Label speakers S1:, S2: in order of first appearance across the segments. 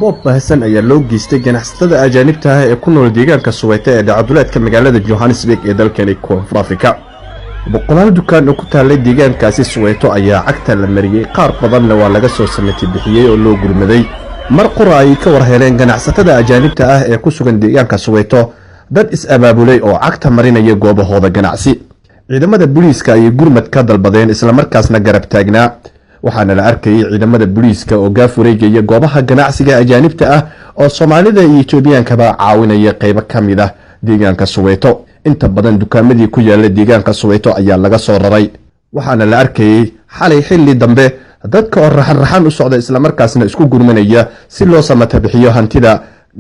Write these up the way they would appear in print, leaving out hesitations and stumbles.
S1: boob baahsan ayaa loo geystay ganacsatada ajaanibta ah ee ku nool deegaanka Soweto ee dhacduleedka magaalada Johannesburg ee dalkani Koonfur Afrika. boqolaal dukaan oo ku taalay deegaankaasi Soweto ayaa cagta la mariyay, qaar badanna waa laga soo sameeyay bixiyay oo loo gurmaday. mar qura ay ka war heleen ganacsatada ajaanibta ah ee ku sugan deegaanka Soweto dad is-abaabulay oo cagta marinaya goobahooda ganacsi. ciidamada booliiska ay gurmad ka dalbadeen isla markaasna garab taagnaa. waxaana la arkayay ciidamada booliiska oo gaaf wareegaya goobaha ganacsiga ajaanibta ah oo Soomaalida iyo Itoobiyaanka caawinaya qayb ka mid ah deegaanka Soweto. inta badan dukaamadii ku yaala deegaanka Soweto ayaa laga soo raray. waxaana la arkayay xalay xilli dambe dadka oo raxan u socda isla markaasna isku gurmanaya si loo samata bixiyo hantida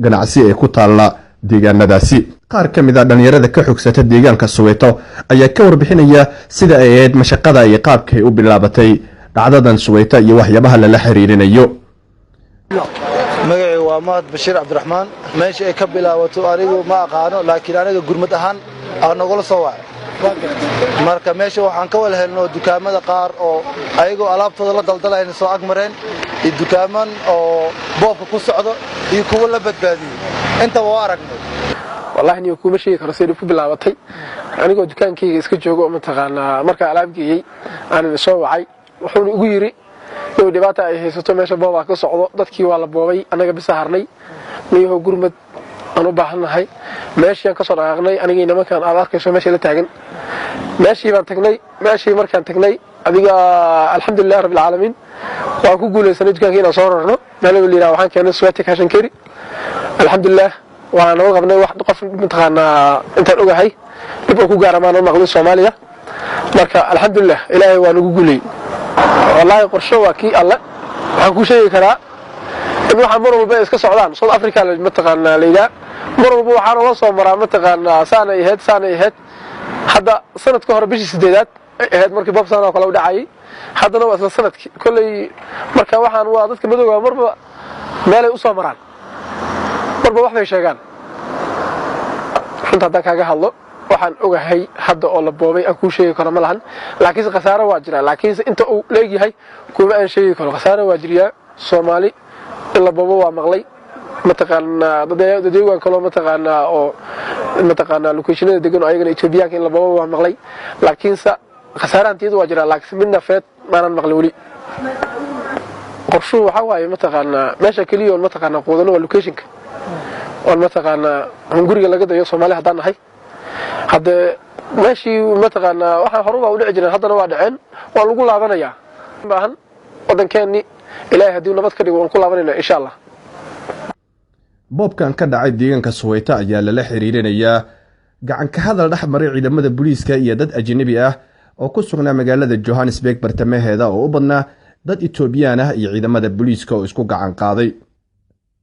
S1: ganacsi ee ku taala deegaanadaasi. qaar ka mid ah dhalinyarada ka xogsata deegaanka Soweto ayaa ka warbixinaya sida ay ahayd mashaqada iyo qaabka ay u bilaabatay dhacdadan Soweto iyo waxyaabaha la xiriirinayo.
S2: magacay waa Mahad Bashir Abdurrahman. meesha ay ka bilaabato anigu ma aqaano, laakiin aniga gurmad ahaan aan nagula soo wacay. marka meesha waxaan ka wada helnay dukaamada qaar oo ayagoo alaabtooda la daldalayna soo agmareen, iyo dukaaman oo boobka ku socdo iyo kuwa la badbaadiyay. inta waa aragnay.
S3: wallahi niyo kuma sheegi karo sidii ku bilaabatay. anigoo dukaankayga iska joogo ma taqaanaa marka alaab geeyay aan soo wacay, wuxuu ugu yiri oo dhibaato ay haysato meesha booba ka socdo, dadkii waa la boobay, anaga bis harnay niyo gurmad aan u baahanahay. meeshii ka soo dhaqaaqnay aniga nimankan aad arkayso meesha la taagan. meeshii baan tagnay, meeshii markaan tagnay adiga alxamdulillah rabbil alamin waan ku guuleysanay dukaankii inaan soo rarno. meel wali waxaan keenay Soweto kashan kari alxamdulillah. waan uga qabnay wax qof intaqaanaa intaan ogahay dib ku gaaramaan maqlid Soomaaliya. marka alxamdulillah ilaahay waa nagu guulay. wallahi qorsho waa kii alle. waxaan ku sheegi karaa in waxa mar walba iska socdaan South Africa ma taqaanaa leeyahay. mar walba waxaan la soo maraa ma taqaanaa saanay ahayd hadda sanadka hore bishii 8aad ahayd markii Bob Sano kala u dhacay. haddana waa isla sanadkii kulay. marka waxaan waa dadka madowga marba meel ay u soo maraan marba wax bay sheegaan. runta dadka kaga hadlo waxaan ogahay hadda oo la boobay aan ku sheegi karo ma lahan, laakiin khasaaro waa jira. laakiin inta uu leeyahay kuma aan sheegi karo. khasaaro waa jira. Soomaali in la boobo waa maqlay ma taqaanaa dadweynaha kale ma taqaanaa oo ma taqaanaa locationada degan ayagana Itoobiyaanka in la boobo waa maqlay, laakiin khasaaraanteedu waa jira. laakiin midna feed maanan maqlay wali. qorsho waxa waaye ma taqaanaa meesha kaliya ma taqaanaa qoodano waa locationka oo ma taqaanaa hunguriga laga dayo Soomaali hadaan nahay. hadda meeshii ma taqaanaa waxa horuba u dhici jireen haddana waa dhaceen, waa lagu laabanayaa. baahan wadankeeni ilaahay hadii nabad ka dhigo waan ku laabanayna insha Allah.
S1: boobkan ka dhacay deegaanka Soweto ayaa la xiriirinayaa gacan ka hadal dhaxmaray ciidamada booliiska iyo dad ajnabi ah oo ku sugnaa magaalada Johannesburg bartamaheeda oo u badnaa dad Itoobiyaan ah iyo ciidamada booliiska oo isku gacan qaaday.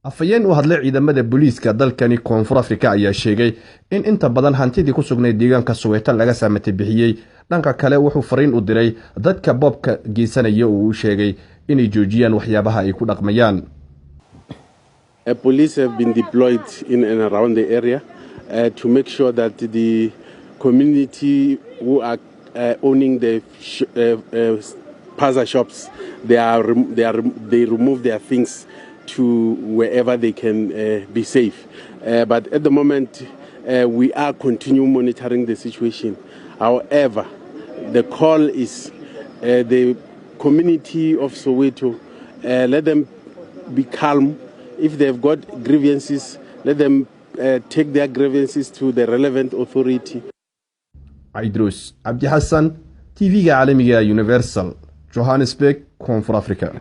S1: afayeen u hadlay ciidamada booliiska dalkani Koonfur Afrika ayaa sheegay in inta badan hantidii ku sugnay deegaanka Soweto laga sameeyay bixiyay. dhanka kale wuxuu fariin u diray dadka boobka geysanaya oo uu sheegay inay joojiyaan waxyaabaha ay ku dhaqmayaan.
S4: Police have been deployed in and around the area to make sure that the community who are owning the Paza shops, they remove their things to wherever they can be safe. But at the moment, we are continuing monitoring the situation. However, the call is the community of Soweto, let them be calm. If they've got grievances, let them take their grievances to the relevant authority.
S1: Idrus Abdi Hassan, TV عالمية Universal, Johannesburg, Koonfur Afrika.